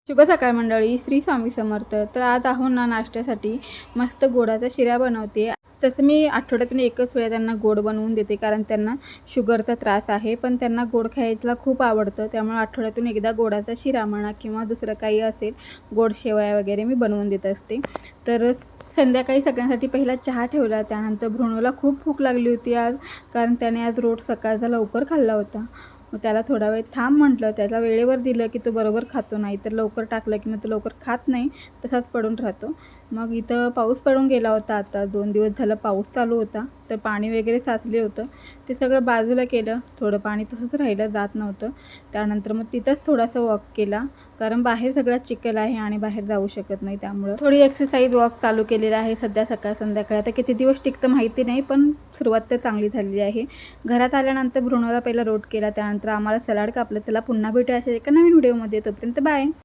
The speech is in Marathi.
शुभ सकाळ मंडळी, श्री स्वामी समर्थ. तर आज आहो ना नाश्त्यासाठी मस्त गोडाचा शिरा बनवते. तसं मी आठवड्यातून एकच वेळा त्यांना गोड बनवून देते, कारण त्यांना शुगरचा त्रास आहे, पण त्यांना गोड खायला खूप आवडतं. त्यामुळे आठवड्यातून एकदा गोडाचा शिरा म्हणा किंवा दुसरं काही असेल, गोड शेवया वगैरे मी बनवून देत असते. तर संध्याकाळी सगळ्यांसाठी पहिला चहा ठेवला. त्यानंतर भ्रूणूला खूप भूक लागली होती आज, कारण त्याने आज रोट सकाळचा लवकर खाल्ला होता. मग त्याला थोडा वेळ थांब म्हटलं. त्याला वेळेवर दिलं की तो बरोबर खातो, नाही तर लवकर टाकलं की मग तो लवकर खात नाही, तसाच पडून राहतो. मग इथं पाऊस पडून गेला होता. आता 2 दिवस झालं पाऊस चालू होता, तर पाणी वगैरे साचले होतं. ते सगळं बाजूला केलं. थोडं पाणी तसंच राहिलं, जात नव्हतं. त्यानंतर मग तिथंच थोडासा वॉक केला, कारण बाहेर सगळा चिखल आहे आणि बाहेर जाऊ शकत नाही. त्यामुळं थोडी एक्सरसाइज वॉक चालू केलेला आहे सध्या सकाळ संध्याकाळ. आता किती दिवस टिकतं माहिती नाही, पण सुरुवात तर चांगली झालेली आहे. घरात आल्यानंतर भ्रूणाला पहिला रोट केला, त्यानंतर आम्हाला सलाड कापलं. चला पुन्हा भेटूया अशा एका नवीन व्हिडिओमध्ये. तोपर्यंत बाय.